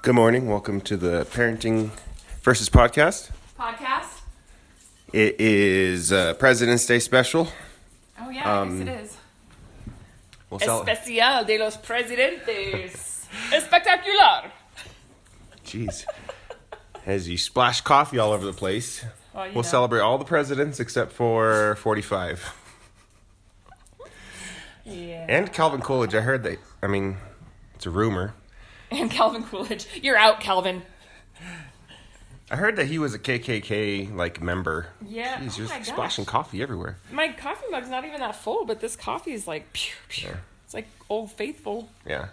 Good morning. Welcome to the Parenting Versus Podcast. It is President's Day special. Oh, yeah, I guess it is. Especial de los Presidentes. Espectacular. Jeez. As you splash coffee all over the place, we'll celebrate all the presidents except for 45. Yeah. And Calvin Coolidge. I heard that. I mean, it's a rumor. And Calvin Coolidge. You're out, Calvin. I heard that he was a KKK member. Yeah. He's just my gosh. splashing coffee everywhere. My coffee mug's not even that full, but this coffee is like, pew, pew. Yeah. It's like Old Faithful. Yeah.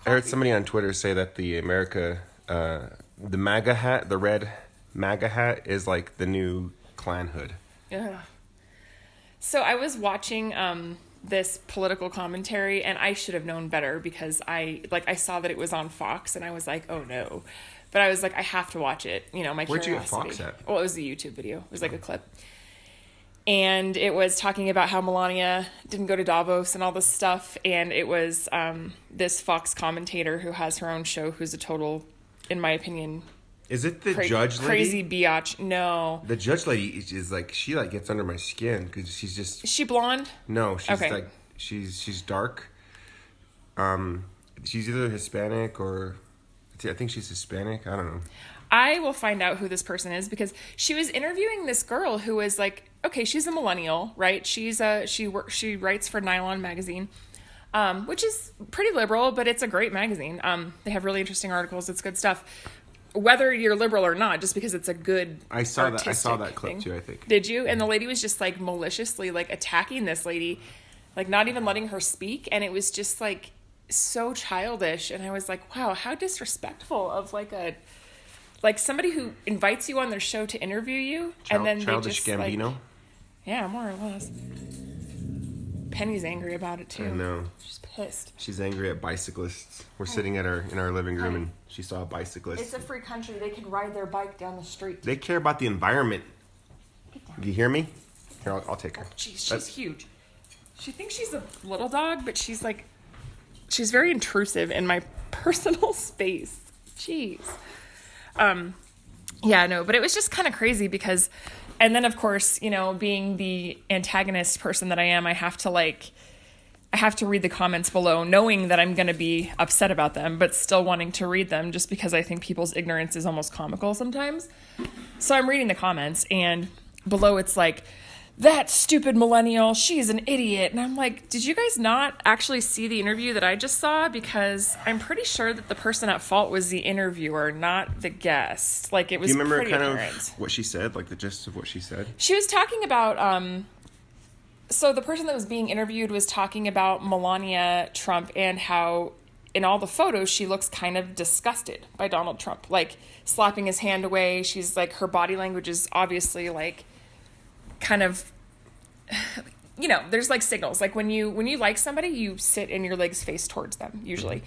I heard somebody on Twitter say that the MAGA hat, the red MAGA hat, is like the new Klan hood. Yeah. So I was watching this political commentary, and I should have known better because I saw that it was on Fox, and I was like, oh no. But I was like, I have to watch it. You know, my Where'd curiosity. you get Fox at? Well, it was a YouTube video. It was like a clip. And it was talking about how Melania didn't go to Davos and all this stuff. And it was this Fox commentator who has her own show who's a total, in my opinion... Is it the judge lady? Crazy biatch. No. The judge lady is like, she gets under my skin because she's just... Is she blonde? No, she's okay. She's dark. She's either Hispanic or... I think she's Hispanic. I don't know. I will find out who this person is because she was interviewing this girl who was like, okay, she's a millennial, right? She writes for Nylon magazine, which is pretty liberal, but it's a great magazine. They have really interesting articles. It's good stuff. Whether you're liberal or not, just because it's a good I saw that clip thing. too, I think. Did you? And the lady was just like maliciously attacking this lady, not even letting her speak, and it was just so childish. And I was like, wow, how disrespectful of somebody who invites you on their show to interview you, and then Childish they just Gambino. Yeah, more or less. Penny's angry about it too. I know. She's pissed. She's angry at bicyclists. We're sitting in our living room and she saw a bicyclist. It's a free country. They can ride their bike down the street. They care about the environment. Get down. Do you hear me? Here, I'll take her. Jeez, she's huge. She thinks she's a little dog, but she's very intrusive in my personal space. Jeez. Yeah, no, but it was just kind of crazy because, and then of course, being the antagonist person that I am, I have to read the comments below knowing that I'm going to be upset about them, but still wanting to read them just because I think people's ignorance is almost comical sometimes. So I'm reading the comments and below it's like, that stupid millennial, she's an idiot. And I'm like, did you guys not actually see the interview that I just saw? Because I'm pretty sure that the person at fault was the interviewer, not the guest. It was. Do you remember pretty kind ignorant. of what she said, the gist of what she said? She was talking about, so the person that was being interviewed was talking about Melania Trump and how in all the photos she looks kind of disgusted by Donald Trump, slapping his hand away. She's her body language is obviously kind of, there's signals. When you like somebody, you sit and your legs face towards them, usually.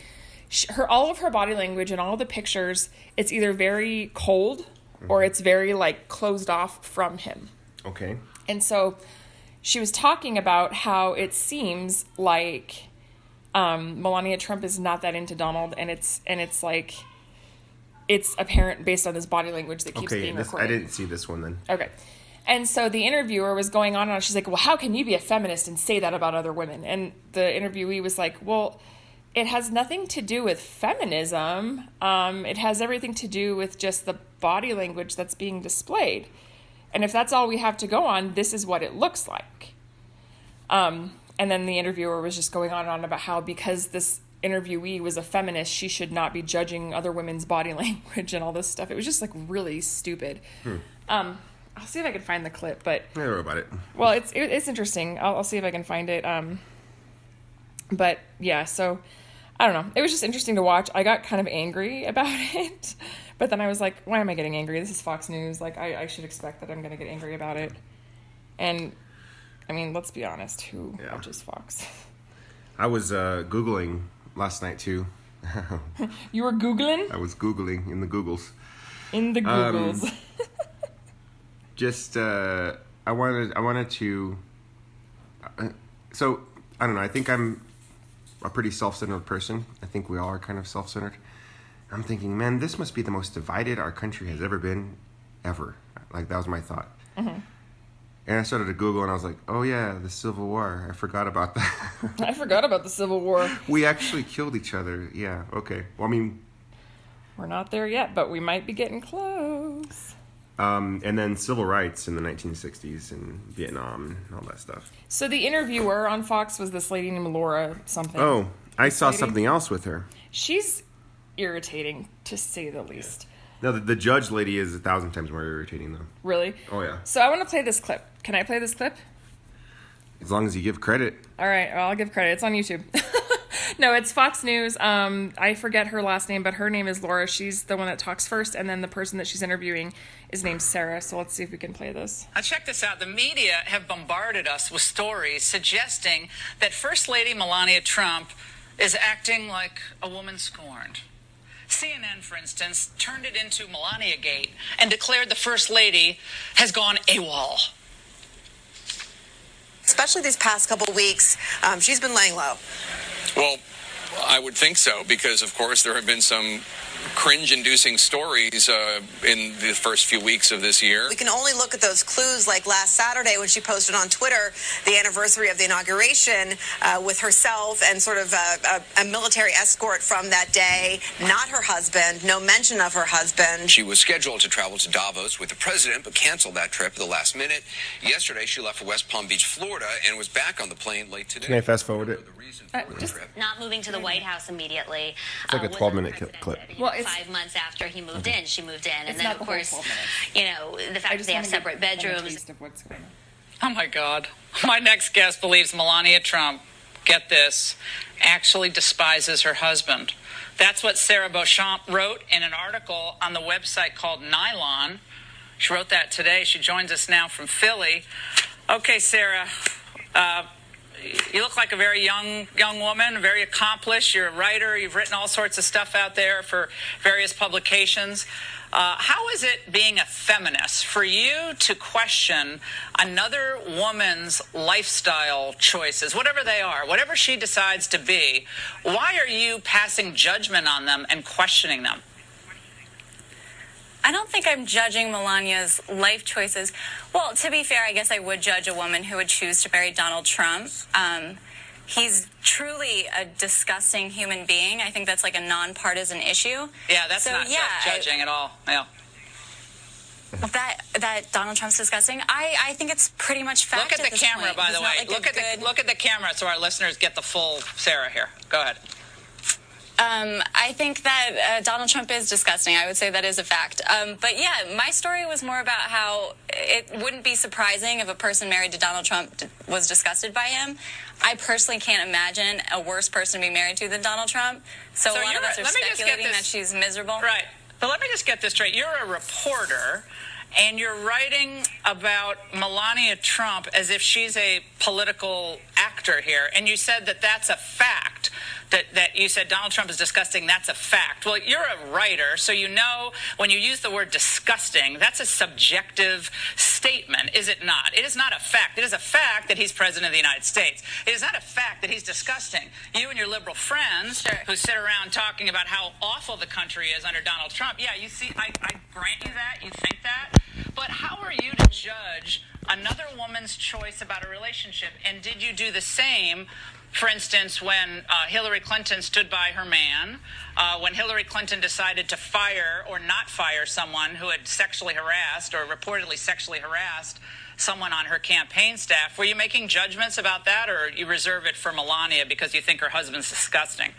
All of her body language and all the pictures, it's either very cold or it's very closed off from him. Okay. And so she was talking about how it seems like Melania Trump is not that into Donald, and it's apparent based on this body language that keeps being recorded. I didn't see this one then. Okay. And so the interviewer was going on and she's like, well, how can you be a feminist and say that about other women? And the interviewee was like, well, it has nothing to do with feminism. It has everything to do with just the body language that's being displayed. And if that's all we have to go on, this is what it looks like. And then the interviewer was just going on and on about how because this interviewee was a feminist, she should not be judging other women's body language and all this stuff. It was just really stupid. I'll see if I can find the clip, but... I don't know about it. Well, it's interesting. I'll see if I can find it. But, yeah, so, I don't know. It was just interesting to watch. I got kind of angry about it. But then I was like, why am I getting angry? This is Fox News. I should expect that I'm going to get angry about it. And, I mean, let's be honest. Who watches Fox? I was Googling last night, too. You were Googling? I was Googling in the Googles. In the Googles. Just, I wanted to, so, I don't know, I think I'm a pretty self-centered person. I think we all are kind of self-centered. I'm thinking, man, this must be the most divided our country has ever been, ever. Like, that was my thought. Mm-hmm. And I started to Google, and I was like, oh, yeah, the Civil War. I forgot about that. I forgot about the Civil War. We actually killed each other. Yeah, okay. Well, I mean... We're not there yet, but we might be getting close. And then civil rights in the 1960s and Vietnam and all that stuff. So the interviewer on Fox was this lady named Laura something. Oh, I saw something else with her. She's irritating, to say the least. No, the judge lady is 1,000 times more irritating, though. Really? Oh, yeah. So I want to play this clip. Can I play this clip? As long as you give credit. All right, well, I'll give credit. It's on YouTube. No, it's Fox News. I forget her last name, but her name is Laura. She's the one that talks first, and then the person that she's interviewing is named Sarah. So let's see if we can play this. Now check this out. The media have bombarded us with stories suggesting that First Lady Melania Trump is acting like a woman scorned. CNN, for instance, turned it into Melania Gate and declared the First Lady has gone AWOL. Especially these past couple weeks, she's been laying low. Well, I would think so, because, of course, there have been some cringe-inducing stories in the first few weeks of this year. We can only look at those clues, like last Saturday when she posted on Twitter the anniversary of the inauguration with herself and sort of a military escort from that day, not her husband, no mention of her husband. She was scheduled to travel to Davos with the president, but canceled that trip at the last minute. Yesterday, she left for West Palm Beach, Florida, and was back on the plane late today. Can I fast forward it? Just not moving to the White House immediately. It's like a 12-minute clip. Well, 5 months after he moved in, she moved in, and then of course, the fact that they have separate bedrooms. Oh my God. My next guest believes Melania Trump, get this, actually despises her husband. That's what Sarah Beauchamp wrote in an article on the website called Nylon. She wrote that today. She joins us now from Philly. Okay, Sarah, you look like a very young woman, very accomplished. You're a writer. You've written all sorts of stuff out there for various publications. How is it, being a feminist, for you to question another woman's lifestyle choices, whatever they are, whatever she decides to be? Why are you passing judgment on them and questioning them? I don't think I'm judging Melania's life choices. Well, to be fair, I guess I would judge a woman who would choose to marry Donald Trump. He's truly a disgusting human being. I think that's like a nonpartisan issue. Yeah, that's not judging at all. Yeah. That Donald Trump's disgusting. I think it's pretty much fact. Look at the camera, by the way. Look at the camera so our listeners get the full Sarah here. Go ahead. I think that Donald Trump is disgusting. I would say that is a fact. But yeah, my story was more about how it wouldn't be surprising if a person married to Donald Trump was disgusted by him. I personally can't imagine a worse person to be married to than Donald Trump. So a lot of us are speculating that she's miserable. Right. But let me just get this straight. You're a reporter, and you're writing about Melania Trump as if she's a political actor here. And you said that that's a fact. That you said Donald Trump is disgusting, that's a fact. Well, you're a writer, so you know when you use the word disgusting, that's a subjective statement, is it not? It is not a fact. It is a fact that he's president of the United States. It is not a fact that he's disgusting. You and your liberal friends who sit around talking about how awful the country is under Donald Trump, yeah, you see, I grant you that, you think that, but how are you to judge another woman's choice about a relationship? And did you do the same, for instance, when Hillary Clinton stood by her man, when Hillary Clinton decided to fire or not fire someone who had sexually harassed or reportedly sexually harassed someone on her campaign staff? Were you making judgments about that, or you reserve it for Melania because you think her husband's disgusting?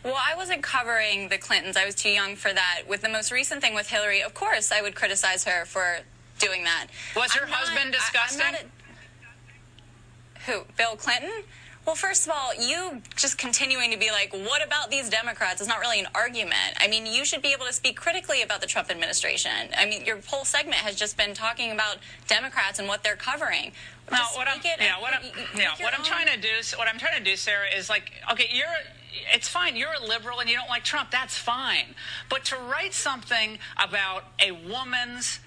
Well, I wasn't covering the Clintons. I was too young for that. With the most recent thing with Hillary, of course, I would criticize her for doing that. Was her husband disgusting? Who? Bill Clinton? Well, first of all, you just continuing to be like, what about these Democrats is not really an argument. I mean, you should be able to speak critically about the Trump administration. I mean, your whole segment has just been talking about Democrats and what they're covering. Now, what I'm trying to do, Sarah, is like, okay, it's fine. You're a liberal and you don't like Trump. That's fine. But to write something about a woman's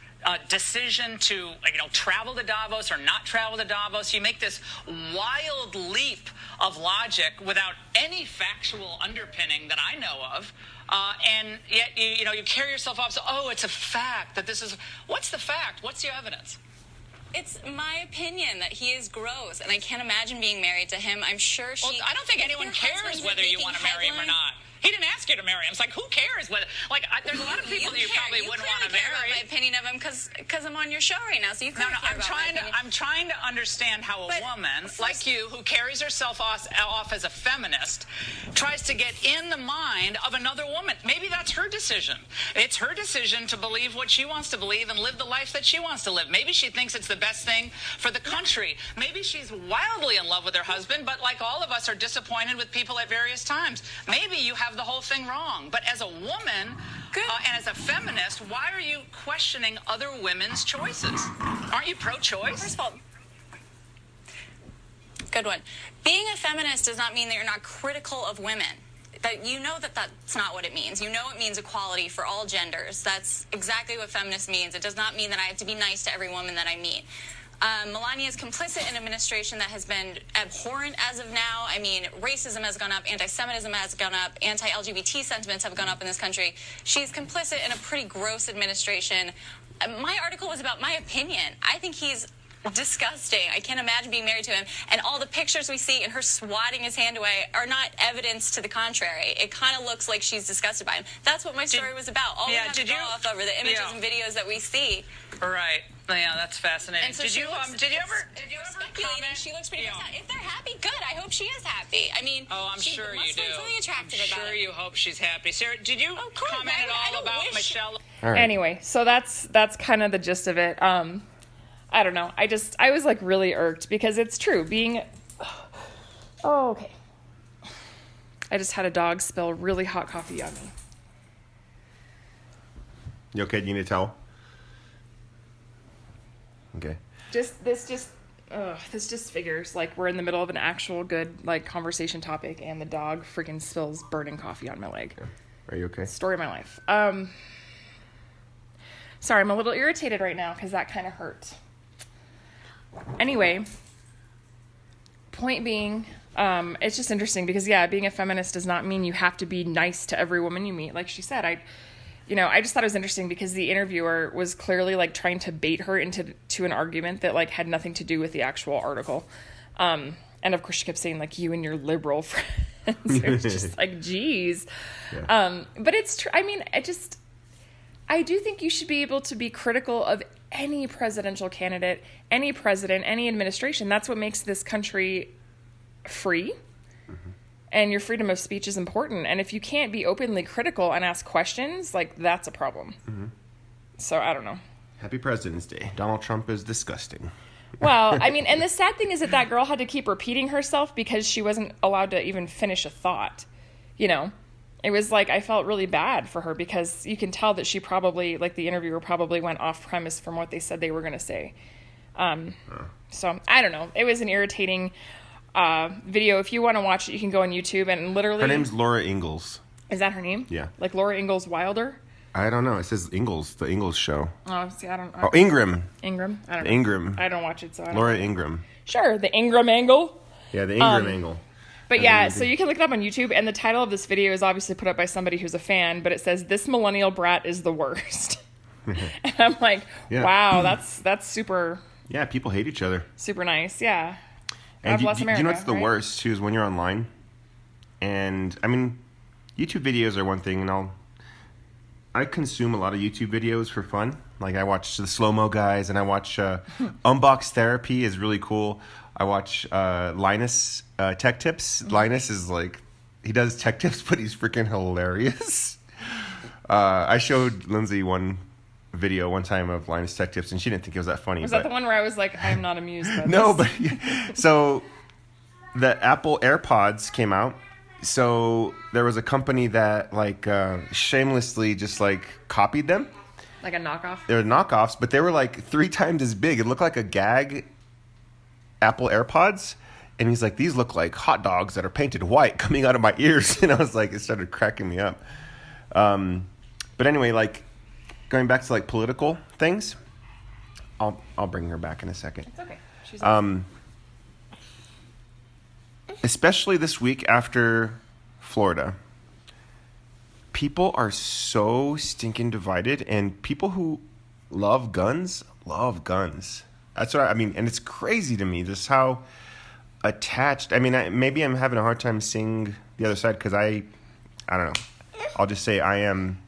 decision to travel to Davos or not travel to Davos, you make this wild leap of logic without any factual underpinning that I know of. and yet you carry yourself off. So, oh, it's a fact that this is. What's the fact? What's your evidence? It's my opinion that he is gross, and I can't imagine being married to him. I'm sure she. Well, I don't think anyone cares whether you want to marry him or not. He didn't ask you to marry him. It's like, who cares whether? There's a lot of people that you probably wouldn't want to marry. About my opinion of him because I'm on your show right now. So you can't care about my opinion. I'm trying to understand how a woman like you, who carries herself off as a feminist, tries to get in the mind of another woman. Maybe that's her decision. It's her decision to believe what she wants to believe and live the life that she wants to live. Maybe she thinks it's the best thing for the country. Maybe she's wildly in love with her husband, but like all of us are disappointed with people at various times. Maybe you have the whole thing wrong. But as a woman and as a feminist, why are you questioning other women's choices? Aren't you pro-choice? First of all, good one. Being a feminist does not mean that you're not critical of women. That you know that that's not what it means. You know it means equality for all genders. That's exactly what feminist means. It does not mean that I have to be nice to every woman that I meet. Melania is complicit in an administration that has been abhorrent as of now. I mean, racism has gone up, anti-Semitism has gone up, anti-LGBT sentiments have gone up in this country. She's complicit in a pretty gross administration. My article was about my opinion. I think he's disgusting. I can't imagine being married to him. And all the pictures we see and her swatting his hand away are not evidence to the contrary. It kind of looks like she's disgusted by him. That's what my story was about. All we have to go off over the images and videos that we see. Right. Yeah, that's fascinating. And so did you ever comment? She looks pretty nice. If they're happy, good. I hope she is happy. I mean, I'm sure you do. Something attractive I'm about sure it. you hope she's happy. Sarah, did you comment at all about Michelle? All right. Anyway, so that's kind of the gist of it. I don't know. I was like really irked because it's true. Okay. I just had a dog spill really hot coffee on me. You okay? Do you need a towel? Okay. This just figures like we're in the middle of an actual good like conversation topic and the dog freaking spills burning coffee on my leg. Yeah. Are you okay? Story of my life. Sorry, I'm a little irritated right now because that kind of hurt. Anyway, point being, it's just interesting because being a feminist does not mean you have to be nice to every woman you meet. Like she said, I just thought it was interesting because the interviewer was clearly like trying to bait her into an argument that like had nothing to do with the actual article. And of course she kept saying like you and your liberal friends. It was just like, geez. Yeah. But it's true. I mean, I do think you should be able to be critical of any presidential candidate, any president, any administration. That's what makes this country free. Mm-hmm. And your freedom of speech is important. And if you can't be openly critical and ask questions, like that's a problem. Mm-hmm. So I don't know. Happy President's Day. Donald Trump is disgusting. Well, I mean, and the sad thing is that girl had to keep repeating herself because she wasn't allowed to even finish a thought, It was like, I felt really bad for her because you can tell that she probably, like the interviewer probably went off premise from what they said they were going to say. So, I don't know. It was an irritating video. If you want to watch it, you can go on YouTube and literally... Her name's Laura Ingalls. Is that her name? Yeah. Like Laura Ingalls Wilder? I don't know. It says Ingalls, the Ingalls show. Oh, see, I don't... Oh, Ingram. Ingram? I don't know. Ingram. I don't watch it, so I don't Laura know. Ingram. Sure, the Ingram angle. Yeah, the Ingram angle. But yeah, so you can look it up on YouTube, and the title of this video is obviously put up by somebody who's a fan, but it says, "This millennial brat is the worst." And I'm like, wow, that's super... Yeah, people hate each other. Super nice, yeah. And God bless America, you know what's the right? worst, too, is when you're online, and, I mean, YouTube videos are one thing, and I consume a lot of YouTube videos for fun. Like, I watch the slow-mo guys, and I watch Unbox Therapy is really cool. I watch Linus Tech Tips. Linus is like, he does tech tips, but he's freaking hilarious. I showed Lindsay one video one time of Linus Tech Tips, and she didn't think it was that funny. Was that the one where I was like, I'm not amused by this? No, but so the Apple AirPods came out. So there was a company that like shamelessly just like copied them. Like a knockoff? They were knockoffs, but they were like 3 times as big. It looked like a gag Apple AirPods. And he's like, these look like hot dogs that are painted white coming out of my ears. And I was like, it started cracking me up. But anyway, like going back to like political things, I'll bring her back in a second. It's okay. She's awesome. Especially this week after Florida, people are so stinking divided, and people who love guns. That's what I mean. And it's crazy to me just how attached. I mean, maybe I'm having a hard time seeing the other side because I don't know. I'll just say I am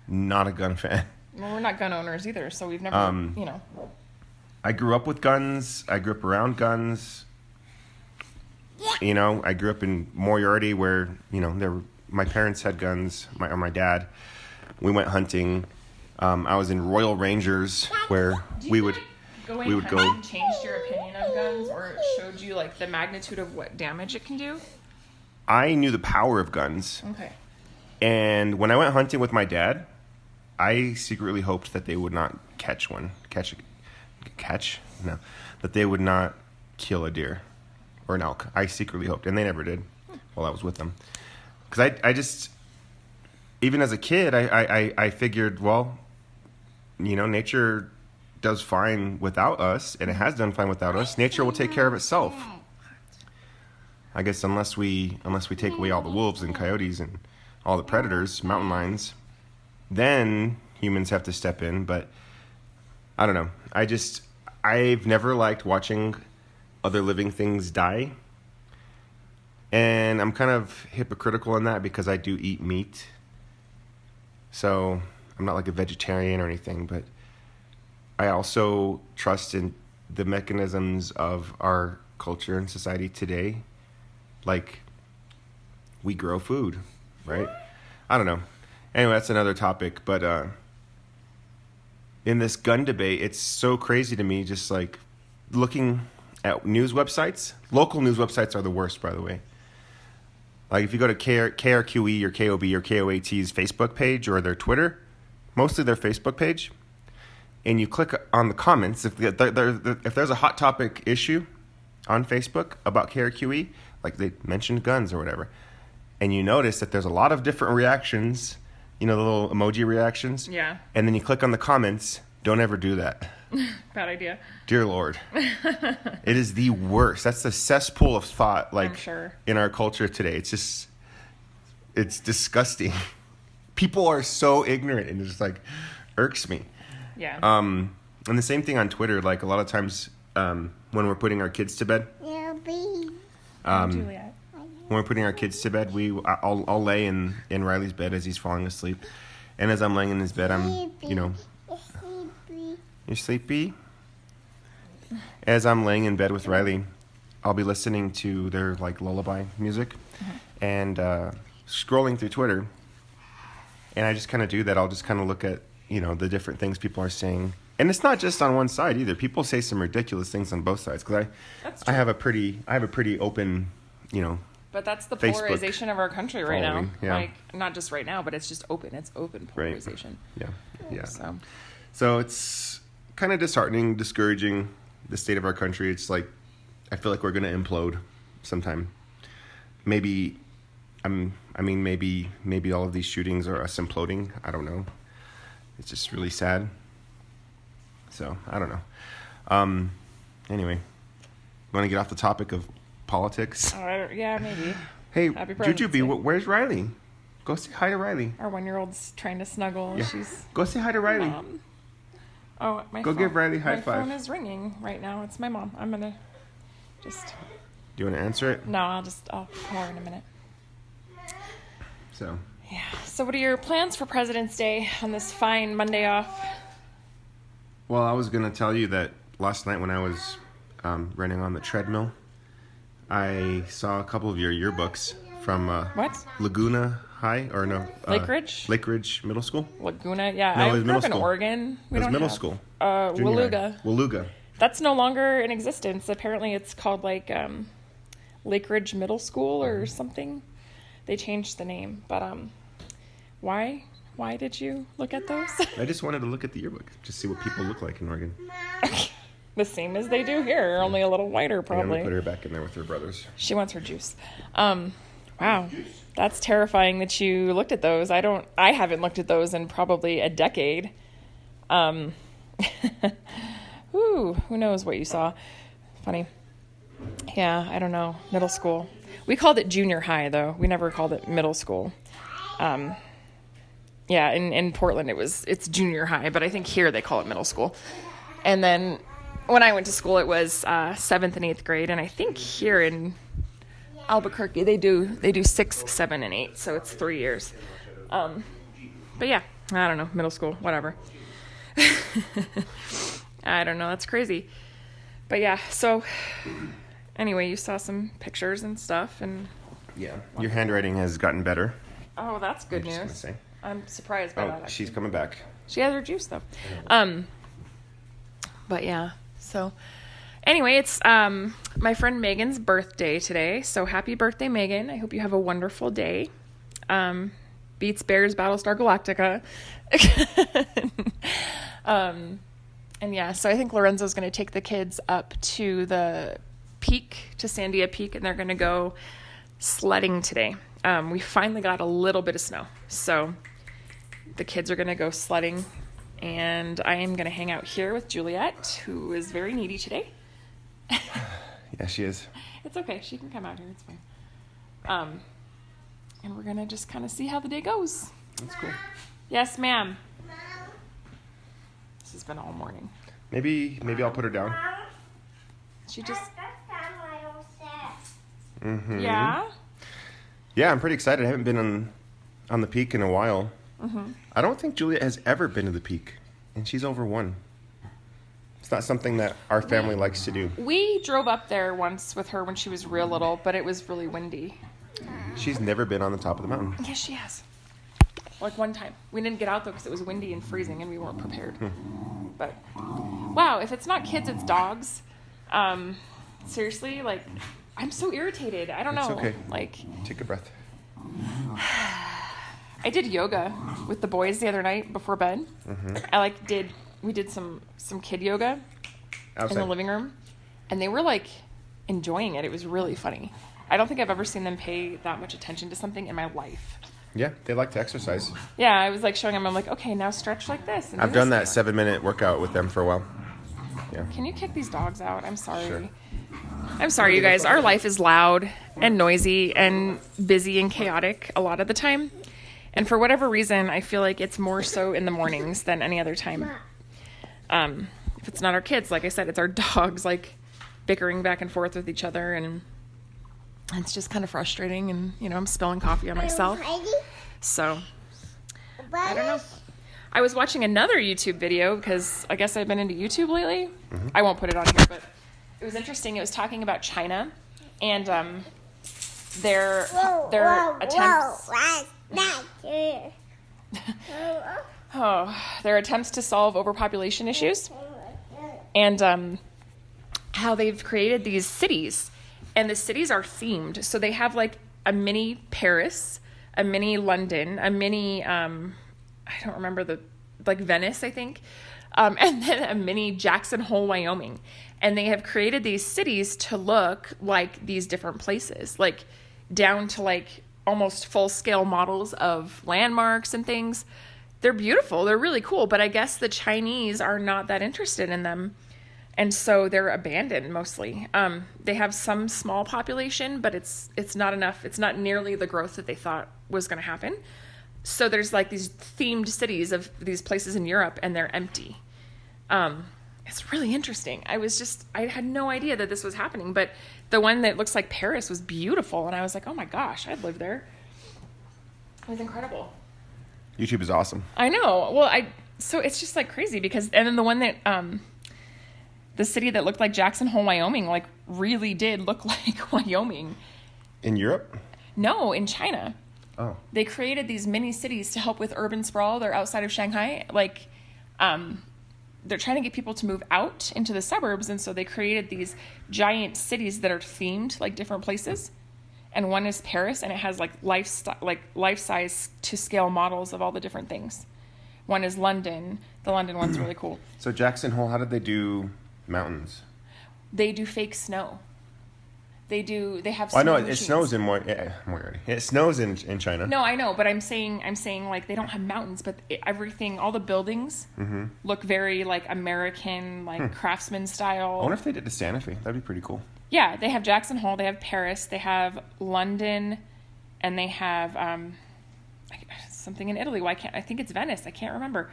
not a gun fan. Well, we're not gun owners either, so we've never, I grew up with guns. I grew up around guns. I grew up in Moriarty where, my parents had guns, my dad. We went hunting. I was in Royal Rangers where we would go. Changed your opinion of guns, or it showed you like the magnitude of what damage it can do? I knew the power of guns. Okay. And when I went hunting with my dad, I secretly hoped that they would not catch one. No. That they would not kill a deer or an elk. I secretly hoped, and they never did while I was with them. Because I just, even as a kid, I figured, well, nature does fine without us, and it has done fine without us. Nature will take care of itself. I guess unless we take away all the wolves and coyotes and all the predators, mountain lions, then humans have to step in. But I don't know. I've never liked watching other living things die. And I'm kind of hypocritical in that because I do eat meat. So I'm not like a vegetarian or anything, but I also trust in the mechanisms of our culture and society today. Like, we grow food, right? I don't know. Anyway, that's another topic. But in this gun debate, it's so crazy to me just like looking at news websites. Local news websites are the worst, by the way. Like if you go to KRQE or KOB or KOAT's Facebook page or their Twitter, mostly their Facebook page, and you click on the comments, if there's a hot topic issue on Facebook about KRQE, like they mentioned guns or whatever, and you notice that there's a lot of different reactions, the little emoji reactions. Yeah. And then you click on the comments. Don't ever do that. Bad idea. Dear Lord. It is the worst. That's the cesspool of thought, like, I'm sure. In our culture today. It's disgusting. People are so ignorant, and it just, like, irks me. Yeah. And the same thing on Twitter. Like, a lot of times when we're putting our kids to bed. Juliet. When we're putting our kids to bed, I'll lay in Riley's bed as he's falling asleep. And as I'm laying in his bed, I'm, You're sleepy? As I'm laying in bed with Riley, I'll be listening to their like lullaby music and scrolling through Twitter. And I just kind of do that. I'll just kind of look at, the different things people are saying. And it's not just on one side either. People say some ridiculous things on both sides. Because I have a pretty open, But that's the Facebook polarization of our country right following, now. yeah. Like, not just right now, but it's just open. It's open polarization. Right. Yeah. So it's kind of disheartening, discouraging, the state of our country. It's like, I feel like we're going to implode sometime. Maybe all of these shootings are us imploding. I don't know. It's just really sad. So, I don't know. Anyway, want to get off the topic of politics? Yeah, maybe. Hey, Happy President's Day. Jujubee, where's Riley? Go say hi to Riley. Our 1-year-old's trying to snuggle. Yeah. Go say hi to Riley. Mom. Oh, my Go phone. give Riley a high my five. phone is ringing right now. It's my mom. I'm gonna just. Do you want to answer it? No, I'll call her in a minute. So. Yeah. So, what are your plans for President's Day on this fine Monday off? Well, I was gonna tell you that last night when I was running on the treadmill, I saw a couple of your yearbooks from What? Laguna High or no? Lake Ridge? Lake Ridge Middle School. Laguna, yeah. No, it I was grew middle up in school. Oregon. It was middle school. Junior high. Waluga. Waluga. That's no longer in existence. Apparently, it's called like Lake Ridge Middle School or something. They changed the name, but why? Why did you look at those? I just wanted to look at the yearbook, just see what people look like in Oregon. The same as they do here, only a little whiter, I'm probably. gonna put her back in there with her brothers. She wants her juice. Wow, that's terrifying that you looked at those. I haven't looked at those in probably a decade. Who knows what you saw? Funny. Yeah, I don't know. Middle school. We called it junior high, though. We never called it middle school. Yeah, in Portland it's junior high, but I think here they call it middle school. And then when I went to school, it was 7th and 8th grade, and I think here in Albuquerque they do 6, 7, and 8, so it's 3 years. But yeah, I don't know, middle school, whatever. I don't know, that's crazy. But yeah, so anyway, you saw some pictures and stuff, and Yeah, your handwriting has gotten better. oh, that's good I'm just gonna news. say. I'm surprised by that. Oh, she's coming back. She has her juice though. But yeah, so anyway, it's my friend Megan's birthday today. So happy birthday, Megan. I hope you have a wonderful day. Beats Bears Battlestar Galactica. And yeah, so I think Lorenzo's going to take the kids up to the peak, to Sandia Peak, and they're going to go sledding today. We finally got a little bit of snow. So the kids are going to go sledding, and I am going to hang out here with Juliet, who is very needy today. Yeah, she is. It's okay. She can come out here. It's fine. And we're going to just kind of see how the day goes. That's cool. Yes, ma'am. This has been all morning. Maybe I'll put her down. She just... Mm-hmm. Yeah? Yeah, I'm pretty excited. I haven't been on the peak in a while. Mm-hmm. I don't think Juliet has ever been to the peak, and she's over 1. It's not something that our family likes to do. We drove up there once with her when she was real little, but it was really windy. She's never been on the top of the mountain. Yes, she has. Like one time. We didn't get out though because it was windy and freezing and we weren't prepared. But wow, if it's not kids, it's dogs. Seriously, like I'm so irritated. I don't know. It's okay. Like Take a breath. I did yoga with the boys the other night before bed. Mm-hmm. We did some kid yoga Outside. in the living room, and they were like enjoying it. It was really funny. I don't think I've ever seen them pay that much attention to something in my life. Yeah, they like to exercise. Yeah, I was like showing them. I'm like, okay, now stretch like this. And I've done that 7-minute workout with them for a while. Yeah. Can you kick these dogs out? I'm sorry. Sure. I'm sorry, you guys. Our life is loud and noisy and busy and chaotic a lot of the time. And for whatever reason, I feel like it's more so in the mornings than any other time. If it's not our kids, like I said, it's our dogs, like bickering back and forth with each other, and it's just kind of frustrating. And I'm spilling coffee on myself. So I don't know. I was watching another YouTube video because I guess I've been into YouTube lately. Mm-hmm. I won't put it on here, but it was interesting. It was talking about China and their attempts. Their attempts to solve overpopulation issues, and how they've created these cities, and the cities are themed. So they have like a mini Paris, a mini London, a mini I don't remember like Venice, I think, and then a mini Jackson Hole, Wyoming. And they have created these cities to look like these different places, like down to like almost full scale models of landmarks and things. They're beautiful. They're really cool. But I guess the Chinese are not that interested in them. And so they're abandoned mostly. They have some small population, but it's not enough. It's not nearly the growth that they thought was going to happen. So there's like these themed cities of these places in Europe, and they're empty. It's really interesting. I had no idea that this was happening, but the one that looks like Paris was beautiful. And I was like, oh my gosh, I'd live there. It was incredible. YouTube is awesome. I know. Well, so it's just like crazy because, and then the one that, the city that looked like Jackson Hole, Wyoming, like really did look like Wyoming. In Europe? No, in China. Oh. They created these mini cities to help with urban sprawl. They're outside of Shanghai. Like, they're trying to get people to move out into the suburbs. And so they created these giant cities that are themed like different places. And one is Paris, and it has like life-size to scale models of all the different things. One is London. The London one's really cool. So Jackson Hole, how did they do mountains? They do fake snow. They have. Well, I know it machines. snows in Moriarty. It snows in China. No, I know, but I'm saying like they don't have mountains, but everything, all the buildings look very like American, like craftsman style. I wonder if they did the Santa Fe. That'd be pretty cool. Yeah, they have Jackson Hole, they have Paris, they have London, and they have something in Italy. Why can't I think it's Venice? I can't remember.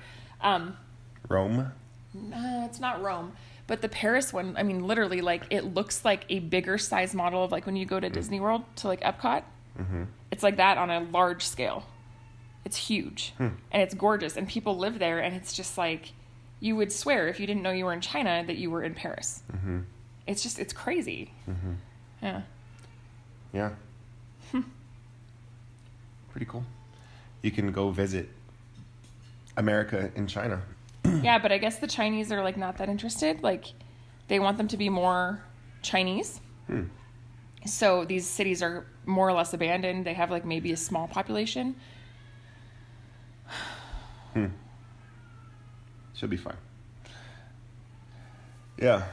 Rome? It's not Rome. But the Paris one, I mean, literally, like, it looks like a bigger size model of, like, when you go to Disney World, to, like, Epcot. Mm-hmm. It's like that on a large scale. It's huge. And it's gorgeous. And people live there, and it's just, like, you would swear, if you didn't know you were in China, that you were in Paris. Mm-hmm. It's just, it's crazy. Mm-hmm. Yeah. Yeah. Pretty cool. You can go visit America in China. Yeah, but I guess the Chinese are, like, not that interested. Like, they want them to be more Chinese. So these cities are more or less abandoned. They have, like, maybe a small population. Should be fine. Yeah.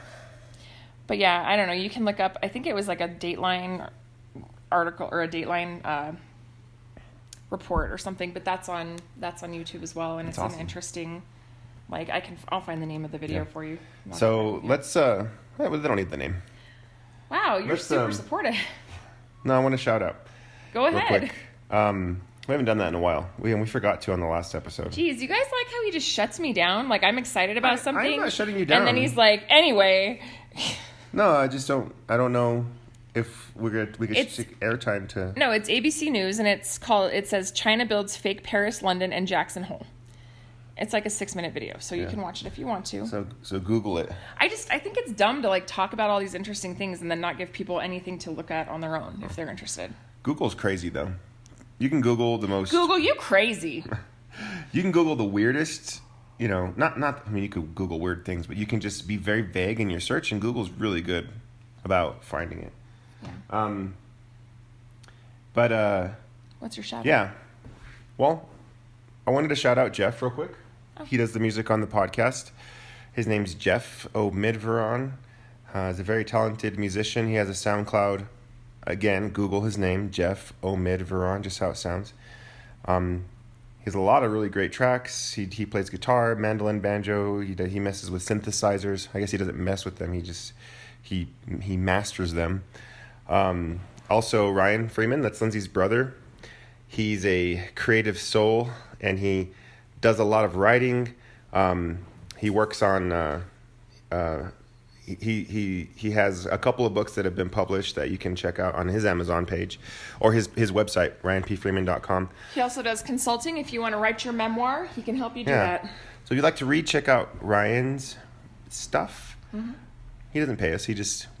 But yeah, I don't know. You can look up, I think it was like a Dateline article or a Dateline report or something, but that's on YouTube as well. And it's awesome. An interesting, like, I'll find the name of the video for you. So let's, well, they don't need the name. Wow, you're super supportive. No, I want to shout out. Go ahead. Real quick. We haven't done that in a while. We forgot to on the last episode. Jeez, you guys like how he just shuts me down? Like, I'm excited about something. I'm not shutting you down. And then he's like, anyway. No, I don't know if we could take airtime to... No, it's ABC News, and it says, China builds fake Paris, London, and Jackson Hole. It's like a 6-minute video, so you can watch it if you want to. So Google it. I think it's dumb to, like, talk about all these interesting things and then not give people anything to look at on their own if they're interested. Google's crazy, though. You can Google the most... Google, you crazy. You can Google the weirdest, you know, I mean, you could Google weird things, but you can just be very vague in your search, and Google's really good about finding it. Yeah. What's your shout out? Yeah. Well, I wanted to shout out Jeff real quick. Oh. He does the music on the podcast. His name's Jeff O'Midveron. He's a very talented musician. He has a SoundCloud. Again, Google his name, Jeff O'Midveron, just how it sounds. He has a lot of really great tracks. He plays guitar, mandolin, banjo. He messes with synthesizers. I guess he doesn't mess with them. He masters them. Also, Ryan Freeman, that's Lindsay's brother. He's a creative soul, and he does a lot of writing. He works on... He has a couple of books that have been published that you can check out on his Amazon page or his website, ryanpfreeman.com. He also does consulting. If you want to write your memoir, he can help you do that. So if you'd like to read, check out Ryan's stuff. Mm-hmm. He doesn't pay us. We just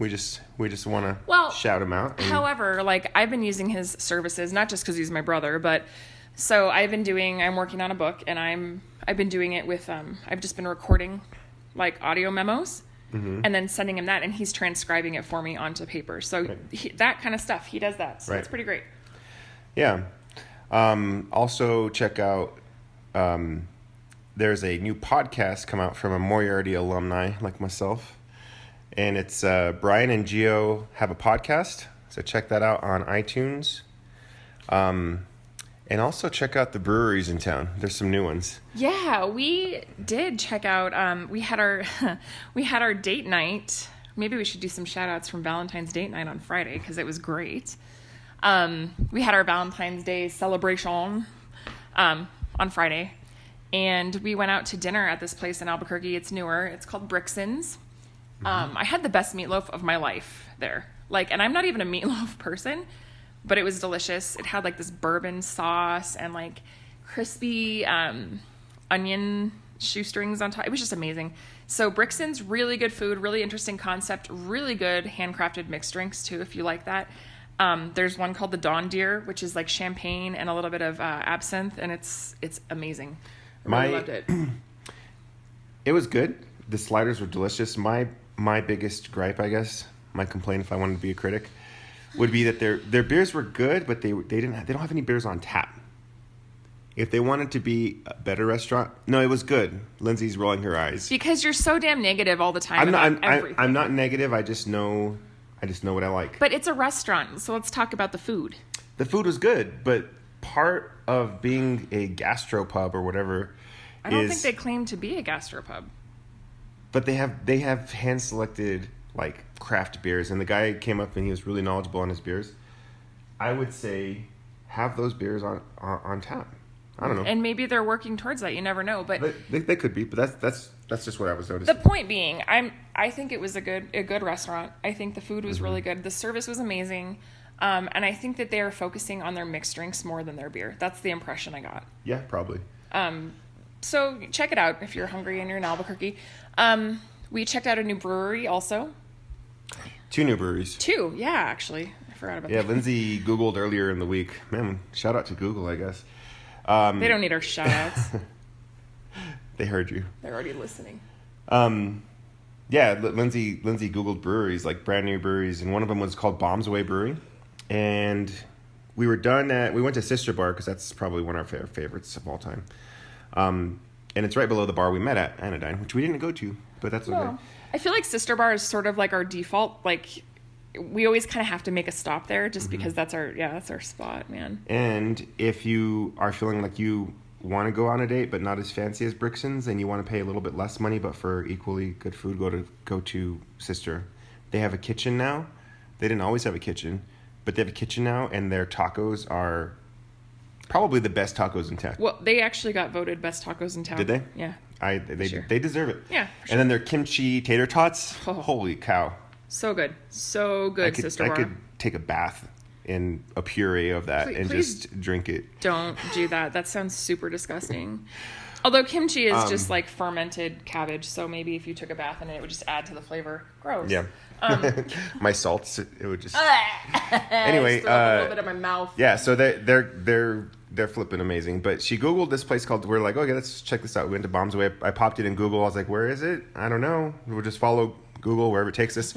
want to shout him out. However, like, I've been using his services, not just because he's my brother, but so I'm working on a book, and I've been doing it with, I've just been recording, like, audio memos. Mm-hmm. And then sending him that, and he's transcribing it for me onto paper. So that kind of stuff, he does that. So that's pretty great. Yeah. Also, check out, there's a new podcast come out from a Moriarty alumni like myself. And it's Brian and Gio have a podcast. So check that out on iTunes. And also check out the breweries in town. There's some new ones. Yeah, we did check out. We had our date night. Maybe we should do some shout outs from Valentine's date night on Friday because it was great. We had our Valentine's Day celebration on Friday, and we went out to dinner at this place in Albuquerque. It's newer. It's called Brixton's. I had the best meatloaf of my life there. And I'm not even a meatloaf person. But it was delicious. It had, like, this bourbon sauce and, like, crispy onion shoestrings on top. It was just amazing. So Brixton's, really good food, really interesting concept, really good handcrafted mixed drinks, too, if you like that. There's one called the Dawn Deer, which is, like, champagne and a little bit of absinthe, and it's amazing. I really loved it. It was good. The sliders were delicious. My biggest gripe, I guess, my complaint if I wanted to be a critic, would be that their beers were good, but they don't have any beers on tap. If they wanted to be a better restaurant, no, it was good. Lindsay's rolling her eyes because you're so damn negative all the time. I'm not negative. I just know what I like. But it's a restaurant, so let's talk about the food. The food was good, but part of being a gastropub or whatever, I don't think they claim to be a gastropub. But they have hand selected, like, craft beers, and the guy came up and he was really knowledgeable on his beers. I would say have those beers on tap. I don't know. And maybe they're working towards that. You never know. But They could be, but that's just what I was noticing. the point being, I think it was a good restaurant. I think the food was really good. The service was amazing. And I think that they are focusing on their mixed drinks more than their beer. That's the impression I got. Yeah, probably. So check it out if you're hungry and you're in Albuquerque. We checked out a new brewery also. 2 new breweries. 2, yeah, actually. I forgot about that. Yeah, Lindsay Googled earlier in the week. Man, shout out to Google, I guess. They don't need our shout outs. They heard you. They're already listening. Yeah, Lindsay Googled breweries, like brand new breweries, and one of them was called Bombs Away Brewery. And we went to Sister Bar, because that's probably one of our favorites of all time. And it's right below the bar we met at, Anodyne, which we didn't go to, but that's okay. No. I feel like Sister Bar is sort of like our default. Like, we always kind of have to make a stop there just because that's our spot, man. And if you are feeling like you want to go on a date, but not as fancy as Brixton's, and you want to pay a little bit less money, but for equally good food, go to Sister. They have a kitchen now. They didn't always have a kitchen, but they have a kitchen now, and their tacos are probably the best tacos in town. Well, they actually got voted best tacos in town. Did they? Yeah. They deserve it. Yeah. For sure. And then their kimchi tater tots. Oh. Holy cow! So good, Sister Bar. I could take a bath in a puree of that and please just drink it. Don't do that. That sounds super disgusting. Although kimchi is just like fermented cabbage, so maybe if you took a bath in it, it would just add to the flavor. Gross. Yeah. My salts, it would just. Anyway, just throw up a little bit of my mouth. Yeah, so they're flipping amazing. But she Googled this place called. We're like, okay, let's check this out. We went to Bombs Away. I popped it in Google. I was like, where is it? I don't know. We'll just follow Google wherever it takes us.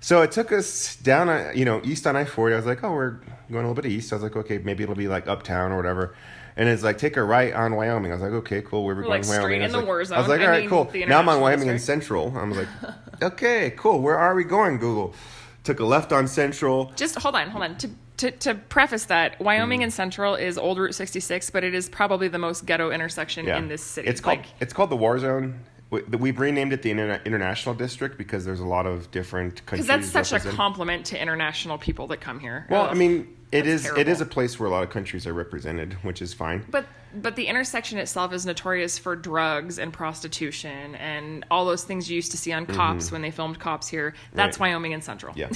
So it took us down, east on I-40. I was like, oh, we're going a little bit east. I was like, okay, maybe it'll be like uptown or whatever. And it's like, take a right on Wyoming. I was like, okay, cool. We're going like Wyoming. straight in the war zone. I was like, all right, cool. Now I'm on Wyoming and district. Central. I was like, okay, cool. Where are we going, Google? Took a left on Central. Just hold on. To preface that, Wyoming and Central is old Route 66, but it is probably the most ghetto intersection in this city. It's called the War Zone. We've renamed it the International District because there's a lot of different countries. Because that's such a represented. compliment to international people that come here. Well, I mean, it is terrible. a place where a lot of countries are represented, which is fine. But the intersection itself is notorious for drugs and prostitution and all those things you used to see on Cops when they filmed Cops here. That's Right. Wyoming and Central. Yeah.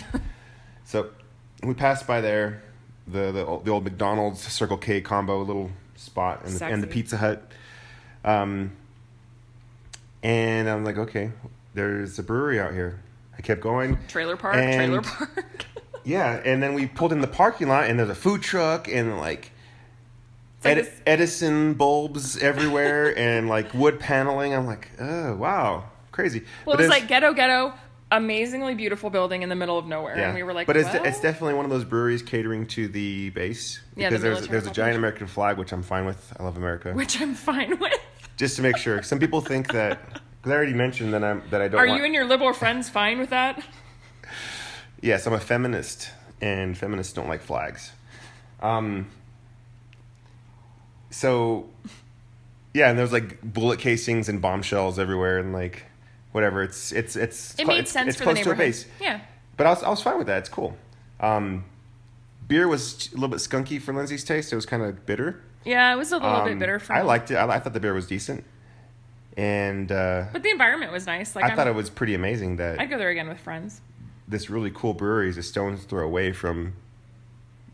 So we passed by there, the old McDonald's Circle K combo little spot and the Sexy. Pizza Hut. And I'm like, okay, there's a brewery out here. I kept going. Trailer park. Yeah, and then we pulled in the parking lot, and there's a food truck, and like Edison bulbs everywhere, and like wood paneling. I'm like, oh wow, crazy. Well, But it was like ghetto, amazingly beautiful building in the middle of nowhere, yeah. and we were like, but well, it's definitely one of those breweries catering to the base. Yeah, because the there's military a giant population. American flag, which I'm fine with. I love America. which I'm fine with. Just to make sure, some people think that because I already mentioned that I don't. Are you and your liberal friends fine with that? Yes, I'm a feminist, and feminists don't like flags. So, yeah, and there's like bullet casings and bombshells everywhere, and like whatever. It made sense it's for the close to a neighborhood. base. Yeah. But I was fine with that. It's cool. Beer was a little bit skunky for Lindsay's taste. It was kind of bitter. Yeah, it was a little bit bitter for me. I liked it. I thought the beer was decent, and But the environment was nice. Like I thought it was pretty amazing that I'd go there again with friends. this really cool brewery is a stone's throw away from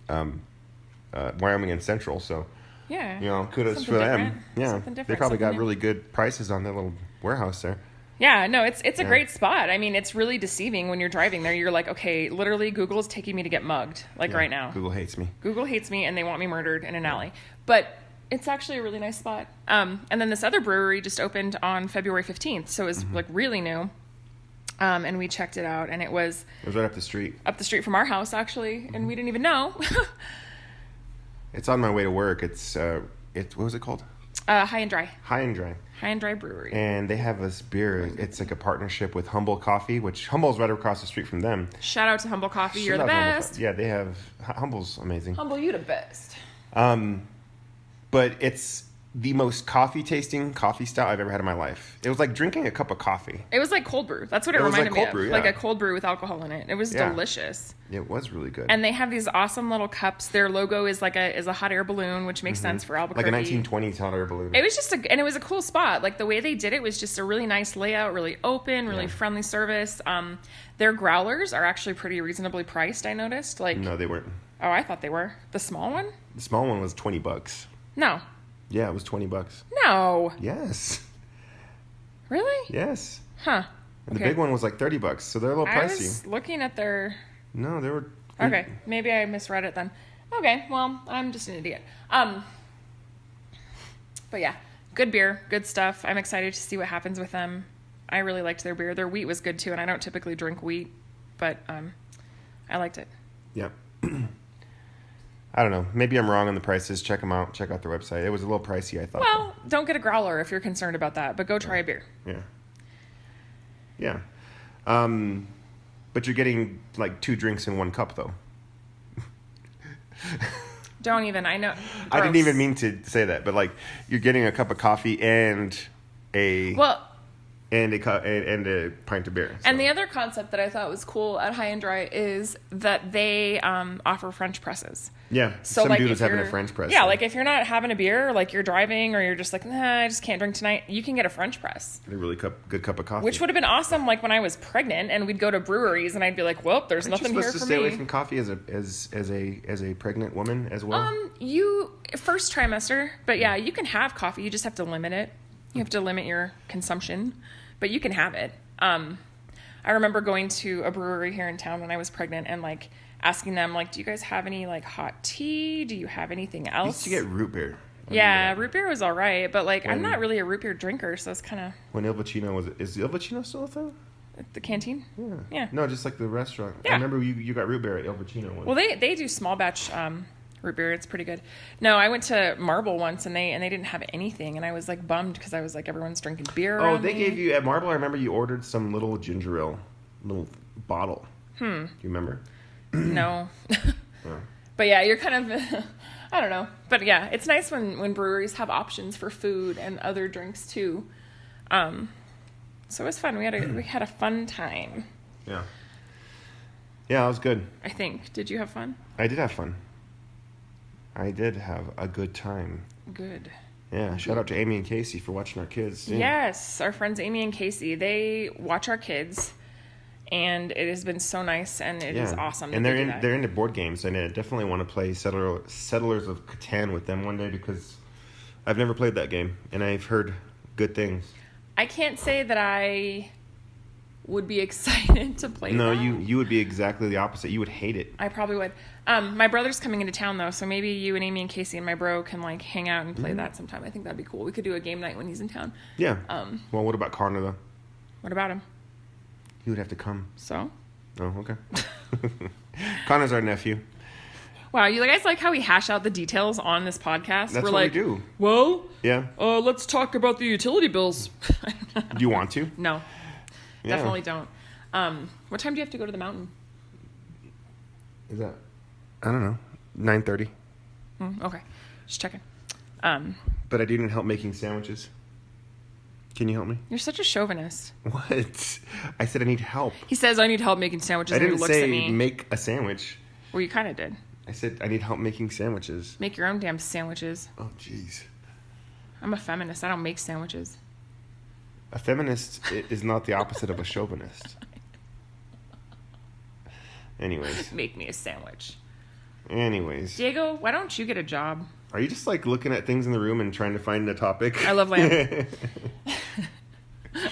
Wyoming and Central. So, Yeah. kudos Something for them. different. Yeah, Something different, they probably got something new. really good prices on their little warehouse there. Yeah, no, it's a great spot. I mean, it's really deceiving when you're driving there. You're like, okay, literally Google is taking me to get mugged, right now. Google hates me. Google hates me and they want me murdered in an alley. But it's actually a really nice spot. And then this other brewery just opened on February 15th, so it was like really new. And we checked it out, and it was It was right up the street. up the street from our house, actually, and we didn't even know. It's on my way to work. What was it called? High and Dry. High and Dry. High and Dry Brewery. And they have this beer. It's like a partnership with Humble Coffee, which Humble's right across the street from them. Shout out to Humble Coffee. You're the Shout out to Humble best. Co- Yeah, they have Humble's amazing. Humble, you the best. But it's the most coffee-tasting coffee stout I've ever had in my life. It was like drinking a cup of coffee. It was like cold brew. That's what it was reminded like cold me brew, of. yeah. Like a cold brew with alcohol in it. It was Yeah. delicious. It was really good. And they have these awesome little cups. Their logo is like a hot air balloon, which makes sense for Albuquerque. like a 1920s hot air balloon. It was just and it was a cool spot. Like the way they did it was just a really nice layout, really open, really friendly service. Their growlers are actually pretty reasonably priced, I noticed. Like, No, they weren't. oh, I thought they were. The small one? The small one was $20. No. Yeah, it was $20. No. Yes. Really? Yes. Huh. And the big one was like $30, so they're a little I pricey. was looking at their... No, they were... Okay, maybe I misread it then. Okay, well, I'm just an idiot. But yeah, good beer, good stuff. I'm excited to see what happens with them. I really liked their beer. Their wheat was good too, and I don't typically drink wheat, but I liked it. Yeah. I don't know. Maybe I'm wrong on the prices. Check them out. Check out their website. It was a little pricey, I thought. Well, don't get a growler if you're concerned about that, but go try a beer. Yeah. Yeah. But you're getting like 2 drinks in 1 cup, though. Don't even. I know. I didn't Gross. even mean to say that, but like you're getting a cup of coffee and a a pint of beer. And the other concept that I thought was cool at High and Dry is that they offer French presses. Yeah, So some like dude if was having a you're- French press. Yeah, like if you're not having a beer, like you're driving or you're just like, nah, I just can't drink tonight, you can get a French press. a really good cup of coffee. Which would have been awesome like when I was pregnant and we'd go to breweries and I'd be like, well, there's Aren't nothing you here supposed for to stay me. away from coffee as a pregnant woman as well? You first trimester, but yeah, you can have coffee, you just have to limit it. You have to limit your consumption, but you can have it. I remember going to a brewery here in town when I was pregnant and like asking them like, do you guys have any like hot tea? Do you have anything I used else? to get root beer. Yeah, root beer was all right, but like I'm When- not really a root beer drinker, so it's kind of When Il Vicino is Il Vicino still a thing? at the canteen. Yeah. No, just like the restaurant. Yeah. I remember you got root beer at Il Vicino once. Well, they do small batch root beer. It's pretty good. No, I went to Marble once and they didn't have anything, and I was like bummed because I was like everyone's drinking beer. Oh, around they me. gave you at Marble. I remember you ordered some little ginger ale, little bottle. Do you remember? No. But yeah, you're kind of I don't know. But yeah, it's nice when breweries have options for food and other drinks too. So it was fun. We had a fun time. Yeah. Yeah, it was good. I think. Did you have fun? I did have fun. I did have a good time. Good. Yeah, shout out to Amy and Casey for watching our kids. Yeah. Yes, our friends Amy and Casey, they watch our kids, and it has been so nice, and it is awesome. And that they do that. they're into board games, and I definitely want to play Settlers of Catan with them one day because I've never played that game, and I've heard good things. I can't say that I would be excited to play No, that. you would be exactly the opposite. You would hate it. I probably would. My brother's coming into town though, so maybe you and Amy and Casey and my bro can like hang out and play that sometime. I think that'd be cool. We could do a game night when he's in town. Yeah. Well, what about Connor though? What about him? He would have to come. So? Oh, okay. Connor's our nephew. Wow, you guys like how we hash out the details on this podcast? That's We're what like, we do. well, Yeah. let's talk about the utility bills. Do you want to? No, Yeah. definitely don't. What time do you have to go to the mountain? Is that? I don't know. 9:30. Okay, just checking. But I do need help making sandwiches. Can you help me? You're such a chauvinist. What? I said I need help. He says, I need help making sandwiches, I and he didn't looks at say me. make a sandwich. Well, you kind of did. I said I need help making sandwiches. Make your own damn sandwiches. Oh, jeez. I'm a feminist. I don't make sandwiches. A feminist is not the opposite of a chauvinist. Anyways. Make me a sandwich. Diego, why don't you get a job? Are you just like looking at things in the room and trying to find a topic? I love lamp.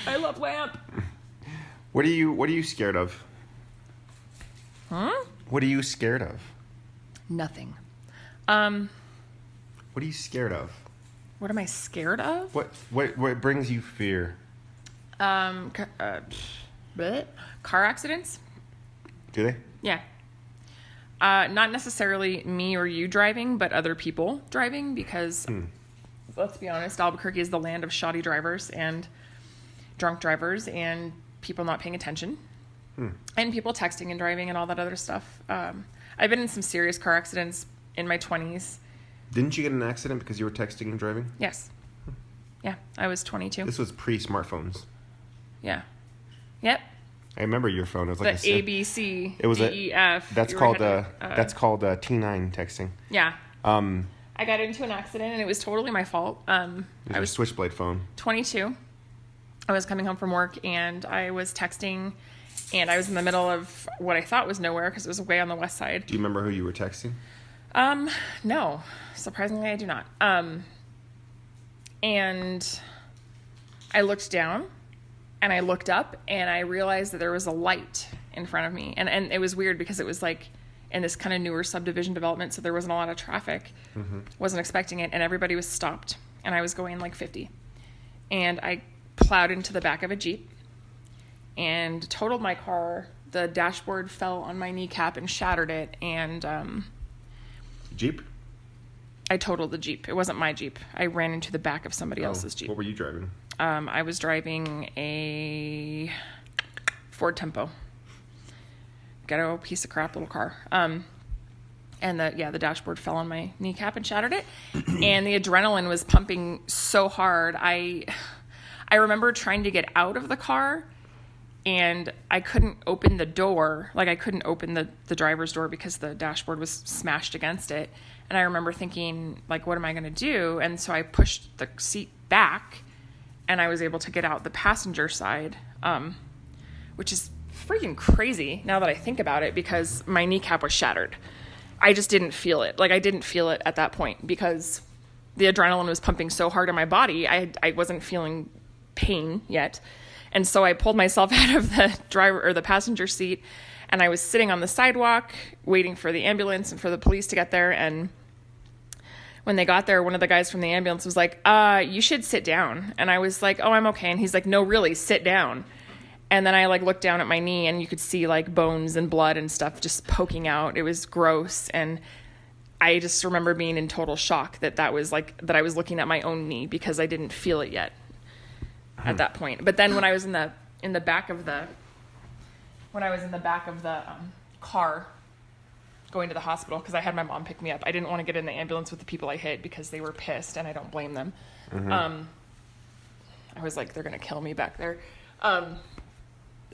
I love lamp. What are you scared of? Huh? What are you scared of? Nothing. What are you scared of? What am I scared of? What brings you fear? Car accidents? Do they? Yeah. Not necessarily me or you driving, but other people driving, because let's be honest, Albuquerque is the land of shoddy drivers and drunk drivers and people not paying attention and people texting and driving and all that other stuff. I've been in some serious car accidents in my 20s, Didn't you get in an accident because you were texting and driving? Yes. Yeah, I was 22. This was pre-smartphones. Yeah. Yep. I remember your phone. It was like the A, B, C, it was D, E, F. That's called T9 texting. Yeah. I got into an accident, and it was totally my fault. I was Switchblade phone. 22. I was coming home from work, and I was texting, and I was in the middle of what I thought was nowhere because it was way on the west side. Do you remember who you were texting? No. Surprisingly, I do not. And I looked down, and I looked up, and I realized that there was a light in front of me. And it was weird because it was like in this kind of newer subdivision development, so there wasn't a lot of traffic. Mm-hmm. Wasn't expecting it, and everybody was stopped. And I was going like 50. And I plowed into the back of a Jeep and totaled my car. The dashboard fell on my kneecap and shattered it. And Jeep? I totaled the Jeep. It wasn't my Jeep. I ran into the back of somebody else's Jeep. What were you driving? I was driving a Ford Tempo. Ghetto piece of crap little car. And the dashboard fell on my kneecap and shattered it. And the adrenaline was pumping so hard. I remember trying to get out of the car, and I couldn't open the door. Like, I couldn't open the driver's door because the dashboard was smashed against it. And I remember thinking, like, what am I going to do? And so I pushed the seat back, and I was able to get out the passenger side, which is freaking crazy now that I think about it, because my kneecap was shattered. I just didn't feel it. Like, I didn't feel it at that point because the adrenaline was pumping so hard in my body. I wasn't feeling pain yet. And so I pulled myself out of the driver or the passenger seat, and I was sitting on the sidewalk waiting for the ambulance and for the police to get there. And when they got there, one of the guys from the ambulance was like, you should sit down. And I was like, oh, I'm okay. And he's like, no, really, sit down. And then I looked down at my knee, and you could see bones and blood and stuff just poking out. It was gross. And I just remember being in total shock that I was looking at my own knee because I didn't feel it yet at that point. But then when I was in the back of the car going to the hospital, because I had my mom pick me up, I didn't want to get in the ambulance with the people I hit because they were pissed, and I don't blame them. Mm-hmm. I was like, they're gonna kill me back there.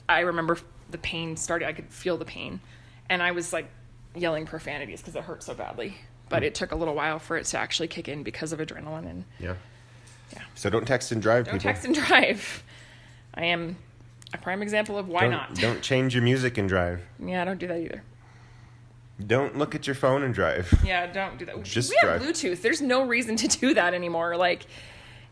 I remember the pain started. I could feel the pain, and I was yelling profanities because it hurt so badly. But it took a little while for it to actually kick in because of adrenaline. And yeah. So don't text and drive, people. Don't text and drive. I am a prime example of why not. Don't change your music and drive. Yeah, don't do that either. Don't look at your phone and drive. Yeah, don't do that. We drive. have Bluetooth. There's no reason to do that anymore. But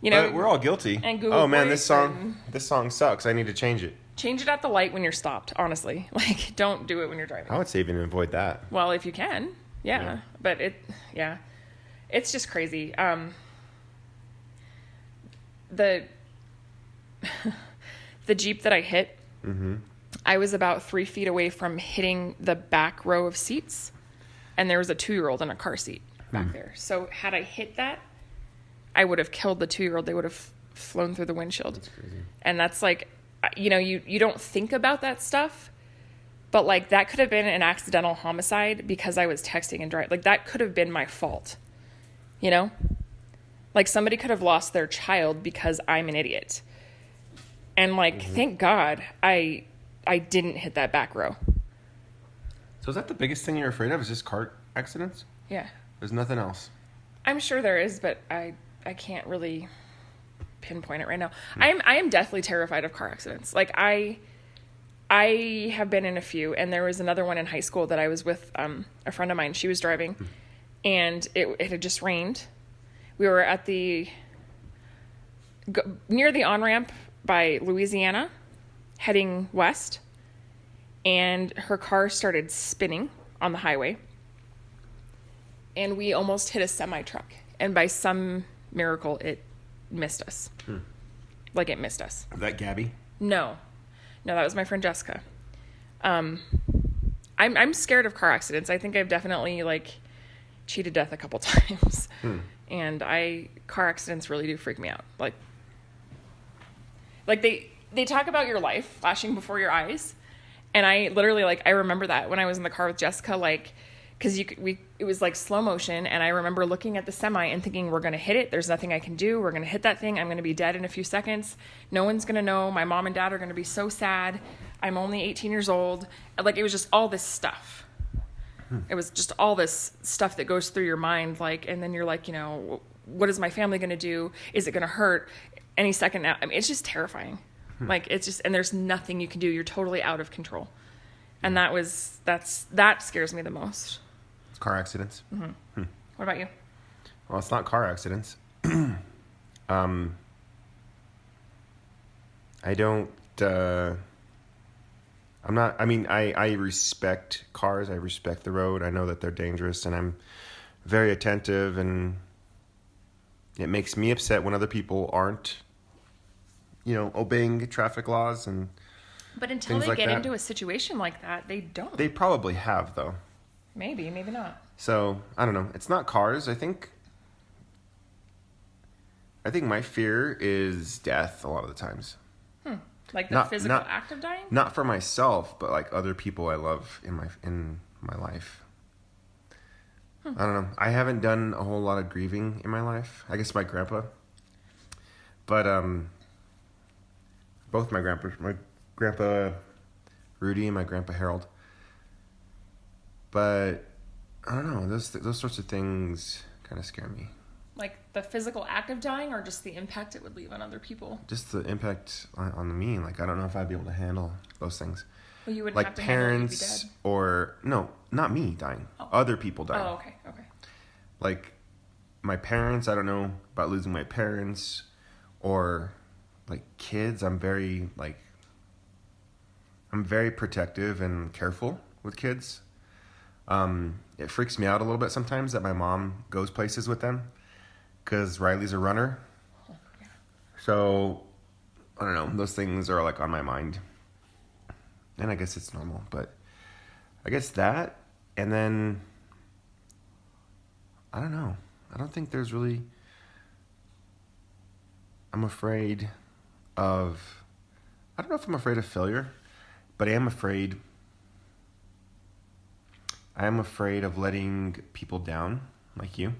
we're all guilty. And Google man, this song sucks. I need to change it. Change it at the light when you're stopped, honestly. Don't do it when you're driving. I would say even avoid that. Well, if you can. Yeah. But it's just crazy. The Jeep that I hit, mm-hmm. I was about 3 feet away from hitting the back row of seats, and there was a 2-year-old in a car seat back there. So had I hit that, I would have killed the 2-year-old. They would have flown through the windshield. That's crazy. And that's you don't think about that stuff, but that could have been an accidental homicide because I was texting and driving. That could have been my fault, somebody could have lost their child because I'm an idiot. And mm-hmm. Thank God I didn't hit that back row. So is that the biggest thing you're afraid of? Is just car accidents? Yeah. There's nothing else. I'm sure there is, but I can't really pinpoint it right now. I am deathly terrified of car accidents. I have been in a few, and there was another one in high school that I was with a friend of mine. She was driving, and it had just rained. We were at near the on-ramp by Louisiana, heading west, and her car started spinning on the highway, and we almost hit a semi-truck, and by some miracle it missed us. It missed us. Is that Gabby? No, that was my friend Jessica. I'm scared of car accidents. I think I've definitely cheated death a couple times. And car accidents really do freak me out. They talk about your life flashing before your eyes, and I literally I remember that when I was in the car with Jessica, because it was like slow motion, and I remember looking at the semi and thinking, we're going to hit it. There's nothing I can do. We're going to hit that thing. I'm going to be dead in a few seconds. No one's going to know. My mom and dad are going to be so sad. I'm only 18 years old. Like, it was just all this stuff. It was just all this stuff that goes through your mind, like, and then you're like, you know, what is my family going to do? Is it going to hurt any second now? I mean, it's just terrifying. Like, it's just, and there's nothing you can do. You're totally out of control. And that scares me the most. Car accidents. Mm-hmm. What about you? Well, it's not car accidents. I don't, I'm not, I mean, I respect cars. I respect the road. I know that they're dangerous, and I'm very attentive, and it makes me upset when other people aren't, you know, obeying traffic laws and But until they get into a situation like that, they don't. They probably have, though. Maybe not. So, I don't know. It's not cars. I think my fear is death a lot of the times. Like the physical act of dying? Not for myself, but like other people I love in my life. I don't know. I haven't done a whole lot of grieving in my life. I guess my grandpa. But both my grandpa Rudy and my grandpa Harold. But I don't know. Those sorts of things kind of scare me. Like the physical act of dying, or just the impact it would leave on other people? Just the impact on me. Like, I don't know if I'd be able to handle those things. Well, you wouldn't like have to parents handle it, you'd be dead. Or no, not me dying. Oh. Other people dying. Oh, okay. Like my parents, I don't know about losing my parents, or like kids. I'm very protective and careful with kids. It freaks me out a little bit sometimes that my mom goes places with them, because Riley's a runner. Oh, yeah. So I don't know. Those things are like on my mind, and I guess it's normal. But I guess that, and then I don't know. I don't think there's really. I'm afraid of. I don't know if I'm afraid of failure, but I am afraid. I am afraid of letting people down, like you.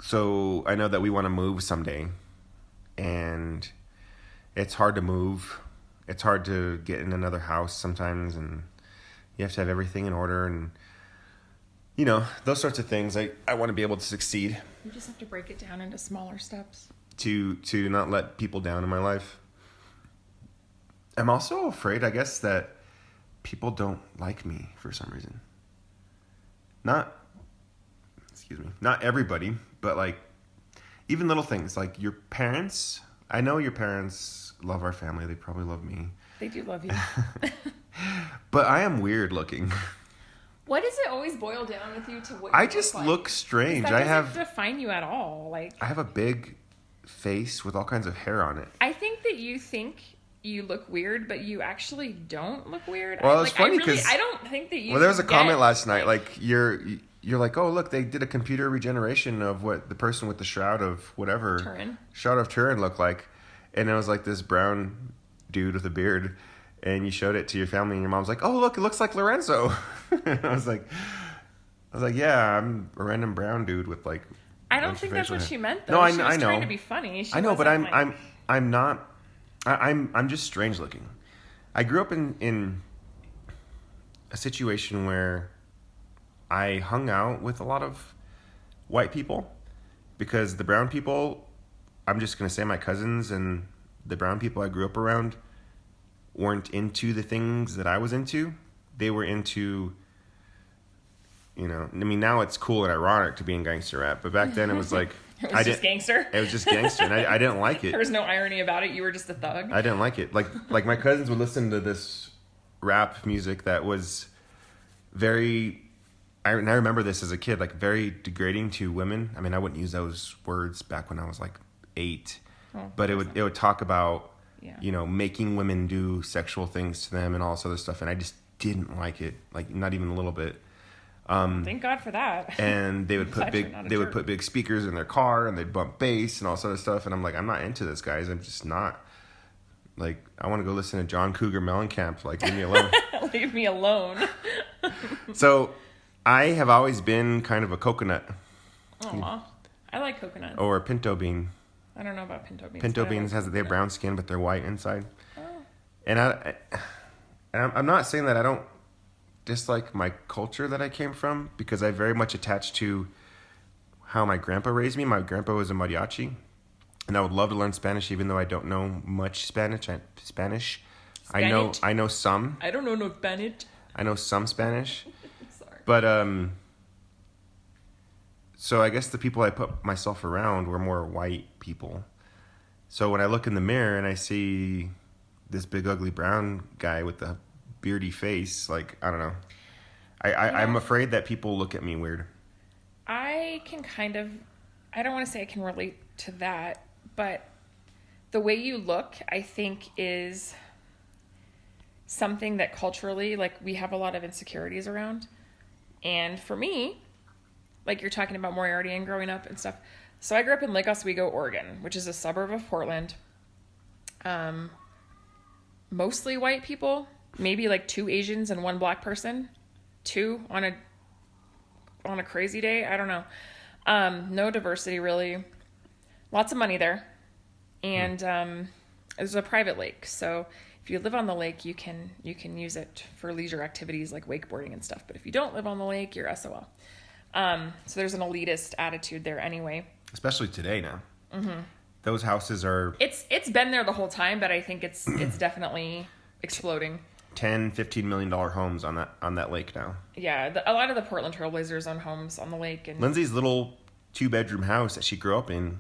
So I know that we want to move someday, and it's hard to move. It's hard to get in another house sometimes, and you have to have everything in order, and you know, those sorts of things. I want to be able to succeed. You just have to break it down into smaller steps. To not let people down in my life. I'm also afraid, I guess, that people don't like me for some reason. Not everybody, but like even little things like your parents. I know your parents love our family. They probably love me. They do love you. But I am weird looking. What does it always boil down with you to what I just look strange. That doesn't define you at all. Like, I have a big face with all kinds of hair on it. I think that you think you look weird, but you actually don't look weird. Well, it's funny because I don't think that you. Well, there was a comment last night, like you're like, oh look, they did a computer regeneration of what the person with the shroud of Turin looked like, and it was like this brown dude with a beard, and you showed it to your family, and your mom's like, oh look, it looks like Lorenzo. And I was like, yeah, I'm a random brown dude with like. I don't think that's what she meant, though. No, she was I know. Trying to be funny. I know, but I'm not. I'm just strange looking. I grew up in a situation where I hung out with a lot of white people, because the brown people, I'm just going to say my cousins and the brown people I grew up around weren't into the things that I was into. They were into, you know, I mean, now it's cool and ironic to be in gangster rap, but back then it was like, It was just gangster. It was just gangster, and I didn't like it. There was no irony about it. You were just a thug. I didn't like it. Like my cousins would listen to this rap music that was very. I remember this as a kid, like very degrading to women. I mean, I wouldn't use those words back when I was like 8, but it would talk about you know, making women do sexual things to them and all this other stuff, and I just didn't like it, like not even a little bit. Thank God for that. And they would put big speakers in their car, and they'd bump bass and all sort of stuff. And I'm like, I'm not into this, guys. I'm just not. Like, I want to go listen to John Cougar Mellencamp. Like, leave me alone. Leave me alone. So, I have always been kind of a coconut. Aw. I like coconut. Or a pinto bean. I don't know about pinto beans. Pinto beans they have brown skin, but they're white inside. Oh. And I'm not saying that I don't dislike my culture that I came from, because I very much attached to how my grandpa raised me. My grandpa was a mariachi, and I would love to learn Spanish, even though I don't know much Spanish. I know some. I don't know no Spanish. I know some Spanish. Sorry. But so I guess the people I put myself around were more white people. So when I look in the mirror and I see this big ugly brown guy with the beardy face, like, I don't know. I'm afraid that people look at me weird. I can kind of, I don't want to say I can relate to that, but the way you look, I think, is something that culturally, like, we have a lot of insecurities around. And for me, like you're talking about Moriarty and growing up and stuff. So I grew up in Lake Oswego, Oregon, which is a suburb of Portland. Mostly white people, maybe like 2 Asians and 1 black person. 2 on a crazy day. I don't know. No diversity really. Lots of money there. And there's a private lake. So if you live on the lake, you can use it for leisure activities like wakeboarding and stuff. But if you don't live on the lake, you're SOL. So there's an elitist attitude there anyway. Especially today now. Mm-hmm. Those houses are... It's been there the whole time, but I think it's definitely exploding. $10, $15 million homes on that lake now. Yeah, a lot of the Portland Trailblazers own homes on the lake. And Lindsay's little 2-bedroom house that she grew up in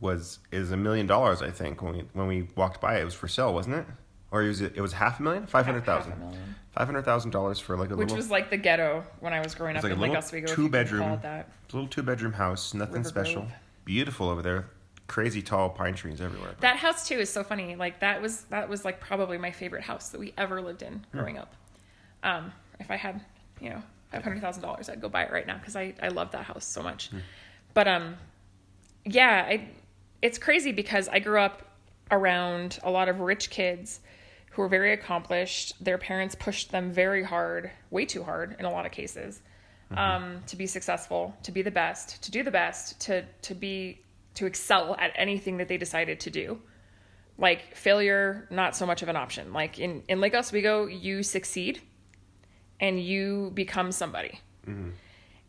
is $1 million, I think. When we walked by, it was for sale, wasn't it? Or it was $500,000? $500,000. $500,000 for like a Which little... was like the ghetto when I was growing up in Lake Oswego. Little 2-bedroom house, nothing River special. Grove. Beautiful over there. Crazy tall pine trees everywhere. That house too is so funny. Like that was like probably my favorite house that we ever lived in growing up. If I had, $500,000, I'd go buy it right now because I love that house so much. But it's crazy because I grew up around a lot of rich kids who were very accomplished. Their parents pushed them very hard, way too hard in a lot of cases, to be successful, to be the best, to do the best, to excel at anything that they decided to do. Like failure, not so much of an option. Like in Lake Oswego, you succeed and you become somebody. Mm-hmm.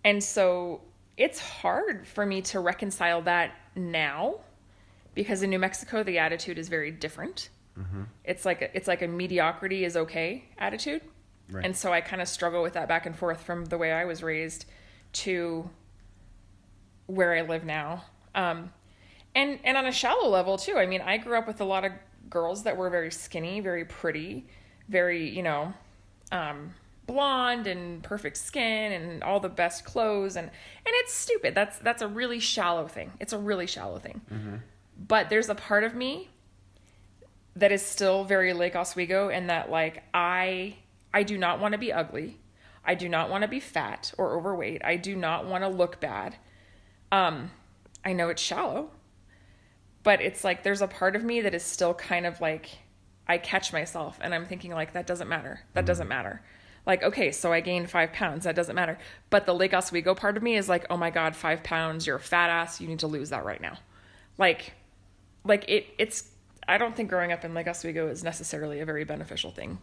And so it's hard for me to reconcile that now because in New Mexico, the attitude is very different. Mm-hmm. It's like a mediocrity is okay attitude. Right. And so I kind of struggle with that back and forth from the way I was raised to where I live now. And on a shallow level too. I mean, I grew up with a lot of girls that were very skinny, very pretty, very, blonde and perfect skin and all the best clothes. And it's stupid. That's a really shallow thing. It's a really shallow thing. Mm-hmm. But there's a part of me that is still very Lake Oswego and that like, I do not want to be ugly. I do not want to be fat or overweight. I do not want to look bad. I know it's shallow, but it's like there's a part of me that is still kind of like I catch myself and I'm thinking like that doesn't matter. That doesn't matter. Like, okay, so I gained 5 pounds. That doesn't matter. But the Lake Oswego part of me is like, oh my God, 5 pounds. You're a fat ass. You need to lose that right now. Like it's, I don't think growing up in Lake Oswego is necessarily a very beneficial thing.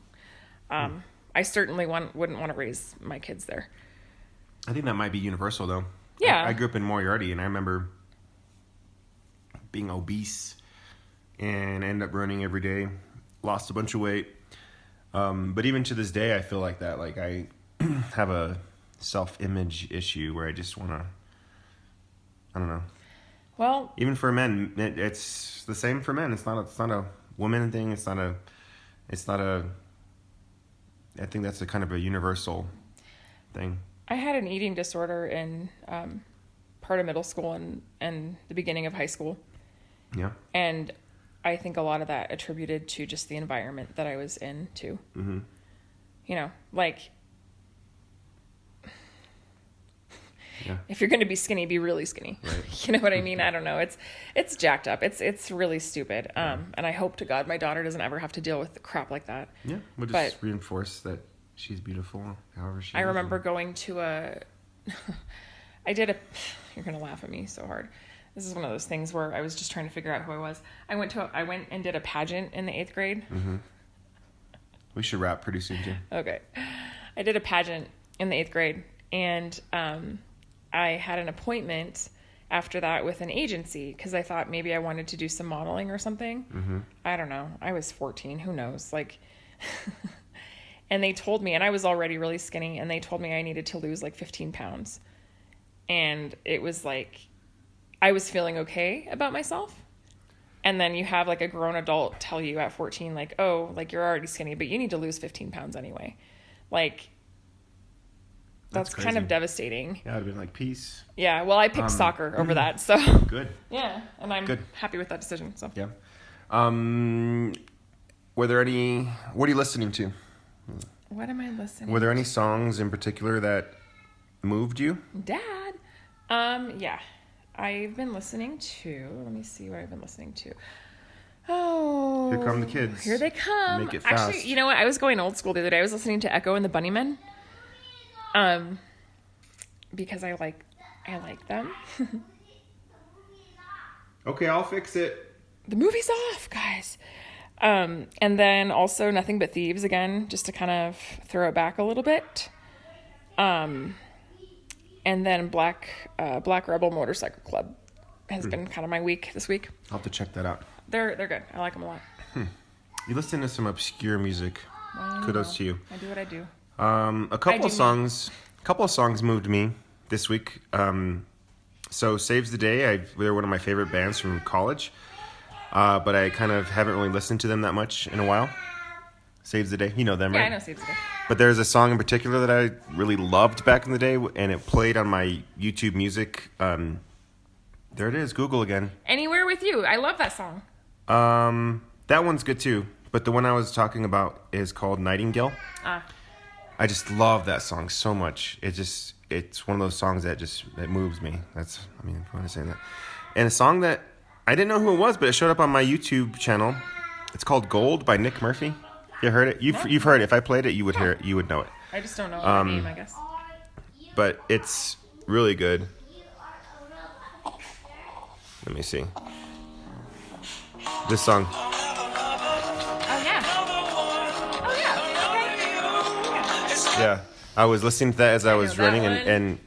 I certainly wouldn't want to raise my kids there. I think that might be universal though. Yeah. I grew up in Moriarty and I remember being obese and ended up running every day, lost a bunch of weight. But even to this day, I feel like that. Like I have a self-image issue where I just want to, I don't know. Well, even for men, it's the same for men. It's not a woman thing. It's not a, I think that's a kind of a universal thing. I had an eating disorder in part of middle school and the beginning of high school. Yeah. And I think a lot of that attributed to just the environment that I was in too. Mm-hmm. Like, if you're going to be skinny, be really skinny. Right. You know what I mean? I don't know. It's jacked up. It's really stupid. And I hope to God my daughter doesn't ever have to deal with crap like that. Yeah. We'll just reinforce that She's beautiful. However she I is. remember going to you're going to laugh at me so hard. This is one of those things where I was just trying to figure out who I was. I went and did a pageant in the 8th grade. Mm-hmm. We should wrap pretty soon, too. Okay. I did a pageant in the 8th grade, and I had an appointment after that with an agency because I thought maybe I wanted to do some modeling or something. Mm-hmm. I don't know. I was 14. Who knows? Like, and they told me, and I was already really skinny, and they told me I needed to lose like 15 pounds. And it was like, I was feeling okay about myself. And then you have like a grown adult tell you at 14, like, oh, like you're already skinny, but you need to lose 15 pounds anyway. Like, that's kind of devastating. Yeah, I'd have been like, peace. Yeah, well, I picked soccer over that, so. Good. Yeah, and I'm happy with that decision, so. Yeah. What are you listening to? What am I listening to? Were there any songs in particular that moved you? Dad. Yeah. I've been listening to, let me see what I've been listening to. Oh. Here come the kids. Here they come. Make it fast. Actually, you know what? I was going old school the other day. I was listening to Echo and the Bunnymen. Because I like them. Okay, I'll fix it. The movie's off, guys. And then also Nothing But Thieves again, just to kind of throw it back a little bit. And then Black Rebel Motorcycle Club has been kind of my week this week. I'll have to check that out. They're good. I like them a lot. You listen to some obscure music. Well, Kudos to you. I do what I do. A couple of songs moved me this week. So Saves the Day, they're one of my favorite bands from college. But I kind of haven't really listened to them that much in a while. Saves the Day, you know them, right? Yeah, I know Saves the Day. But there's a song in particular that I really loved back in the day, and it played on my YouTube Music. There it is, Google again. Anywhere With You. I love that song. That one's good too, but the one I was talking about is called Nightingale. I just love that song so much. It's one of those songs that it moves me. If you want to say that. And a song that I didn't know who it was, but it showed up on my YouTube channel. It's called Gold by Nick Murphy. You heard it? You've heard it. If I played it, you would hear it. You would know it. I just don't know the name, I guess. But it's really good. Let me see. This song. Oh, yeah. Okay. Yeah. I was listening to that as I was running, and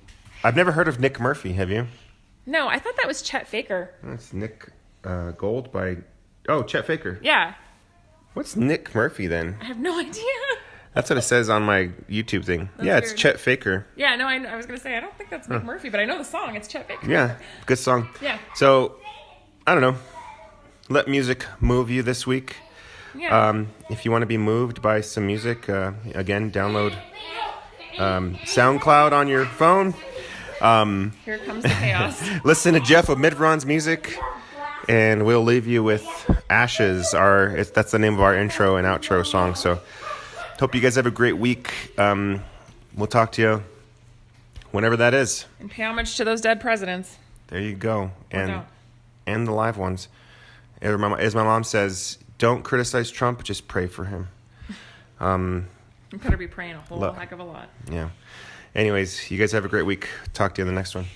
I've never heard of Nick Murphy. Have you? No, I thought that was Chet Faker. That's Nick Gold by... Oh, Chet Faker. Yeah. What's Nick Murphy then? I have no idea. That's what it says on my YouTube thing. It's weird. Chet Faker. Yeah, no, I was going to say, I don't think that's Nick Murphy, but I know the song. It's Chet Faker. Yeah, good song. Yeah. So, I don't know. Let music move you this week. Yeah. If you want to be moved by some music, again, download SoundCloud on your phone. Here comes the chaos. Listen to Jeff of Midron's music. And we'll leave you with Ashes. That's the name of our intro and outro song. So hope you guys have a great week. We'll talk to you whenever that is. And pay homage to those dead presidents. There you go. And the live ones. As my mom says, don't criticize Trump, just pray for him. You better be praying a whole heck of a lot. Yeah. Anyways, you guys have a great week. Talk to you in the next one.